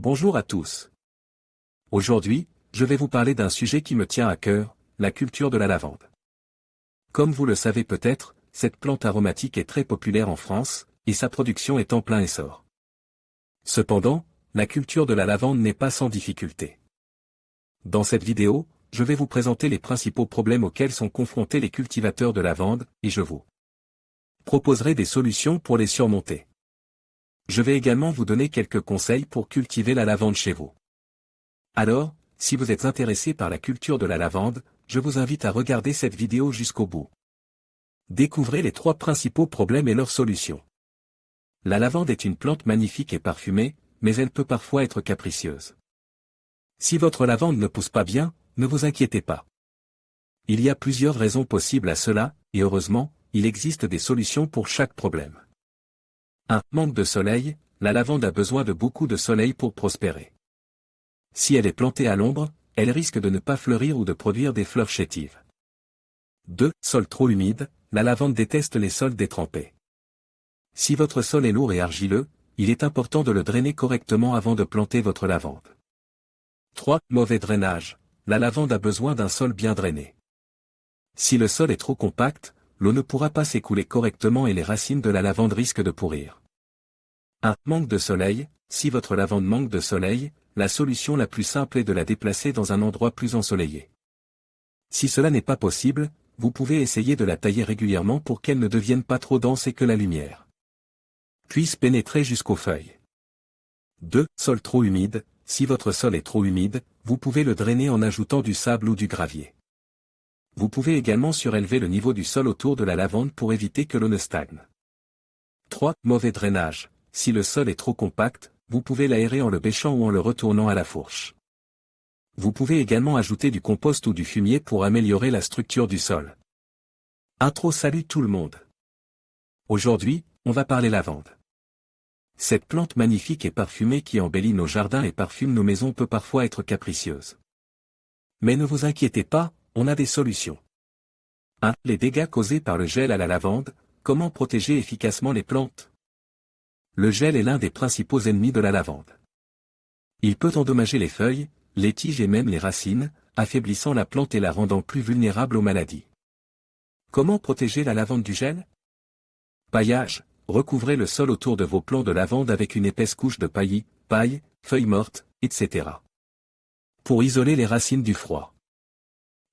Bonjour à tous. Aujourd'hui, je vais vous parler d'un sujet qui me tient à cœur, la culture de la lavande. Comme vous le savez peut-être, cette plante aromatique est très populaire en France, et sa production est en plein essor. Cependant, la culture de la lavande n'est pas sans difficulté. Dans cette vidéo, je vais vous présenter les principaux problèmes auxquels sont confrontés les cultivateurs de lavande, et je vous proposerai des solutions pour les surmonter. Je vais également vous donner quelques conseils pour cultiver la lavande chez vous. Alors, si vous êtes intéressé par la culture de la lavande, je vous invite à regarder cette vidéo jusqu'au bout. Découvrez les 3 principaux problèmes et leurs solutions. La lavande est une plante magnifique et parfumée, mais elle peut parfois être capricieuse. Si votre lavande ne pousse pas bien, ne vous inquiétez pas. Il y a plusieurs raisons possibles à cela, et heureusement, il existe des solutions pour chaque problème. 1. Manque de soleil, la lavande a besoin de beaucoup de soleil pour prospérer. Si elle est plantée à l'ombre, elle risque de ne pas fleurir ou de produire des fleurs chétives. 2. Sol trop humide, la lavande déteste les sols détrempés. Si votre sol est lourd et argileux, il est important de le drainer correctement avant de planter votre lavande. 3. Mauvais drainage, la lavande a besoin d'un sol bien drainé. Si le sol est trop compact, l'eau ne pourra pas s'écouler correctement et les racines de la lavande risquent de pourrir. 1. Manque de soleil, si votre lavande manque de soleil, la solution la plus simple est de la déplacer dans un endroit plus ensoleillé. Si cela n'est pas possible, vous pouvez essayer de la tailler régulièrement pour qu'elle ne devienne pas trop dense et que la lumière puisse pénétrer jusqu'aux feuilles. 2. Sol trop humide, si votre sol est trop humide, vous pouvez le drainer en ajoutant du sable ou du gravier. Vous pouvez également surélever le niveau du sol autour de la lavande pour éviter que l'eau ne stagne. 3. Mauvais drainage, si le sol est trop compact, vous pouvez l'aérer en le bêchant ou en le retournant à la fourche. Vous pouvez également ajouter du compost ou du fumier pour améliorer la structure du sol. Intro. Salut tout le monde. Aujourd'hui, on va parler lavande. Cette plante magnifique et parfumée qui embellit nos jardins et parfume nos maisons peut parfois être capricieuse. Mais ne vous inquiétez pas, on a des solutions. 1. Les dégâts causés par le gel à la lavande, comment protéger efficacement les plantes? Le gel est l'un des principaux ennemis de la lavande. Il peut endommager les feuilles, les tiges et même les racines, affaiblissant la plante et la rendant plus vulnérable aux maladies. Comment protéger la lavande du gel? Paillage, recouvrez le sol autour de vos plants de lavande avec une épaisse couche de paillis, paille, feuilles mortes, etc. Pour isoler les racines du froid.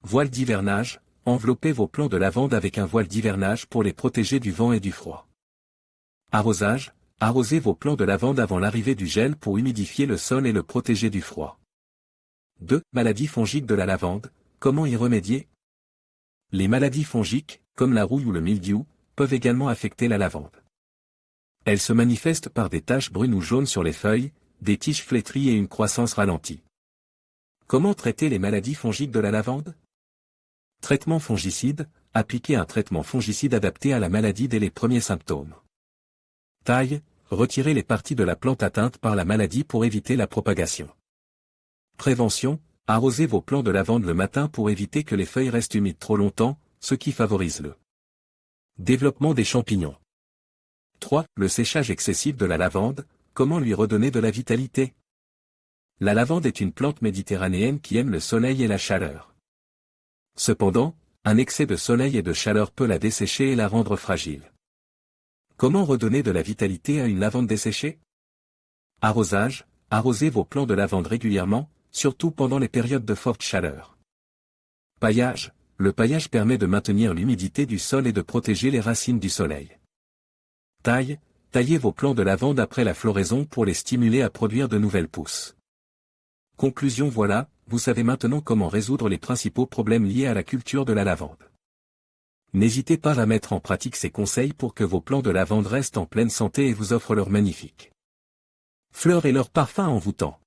Voile d'hivernage, enveloppez vos plants de lavande avec un voile d'hivernage pour les protéger du vent et du froid. Arrosage, arrosez vos plants de lavande avant l'arrivée du gel pour humidifier le sol et le protéger du froid. 2. Maladies fongiques de la lavande, comment y remédier? Les maladies fongiques, comme la rouille ou le mildiou, peuvent également affecter la lavande. Elles se manifestent par des taches brunes ou jaunes sur les feuilles, des tiges flétries et une croissance ralentie. Comment traiter les maladies fongiques de la lavande? Traitement fongicide, appliquez un traitement fongicide adapté à la maladie dès les premiers symptômes. Taille, retirez les parties de la plante atteinte par la maladie pour éviter la propagation. Prévention, arrosez vos plants de lavande le matin pour éviter que les feuilles restent humides trop longtemps, ce qui favorise le développement des champignons. 3. Le séchage excessif de la lavande, comment lui redonner de la vitalité? La lavande est une plante méditerranéenne qui aime le soleil et la chaleur. Cependant, un excès de soleil et de chaleur peut la dessécher et la rendre fragile. Comment redonner de la vitalité à une lavande desséchée? Arrosage, arrosez vos plants de lavande régulièrement, surtout pendant les périodes de forte chaleur. Paillage, le paillage permet de maintenir l'humidité du sol et de protéger les racines du soleil. Taille, taillez vos plants de lavande après la floraison pour les stimuler à produire de nouvelles pousses. Conclusion. Voilà, vous savez maintenant comment résoudre les principaux problèmes liés à la culture de la lavande. N'hésitez pas à mettre en pratique ces conseils pour que vos plants de lavande restent en pleine santé et vous offrent leurs magnifiques fleurs et leurs parfums envoûtants.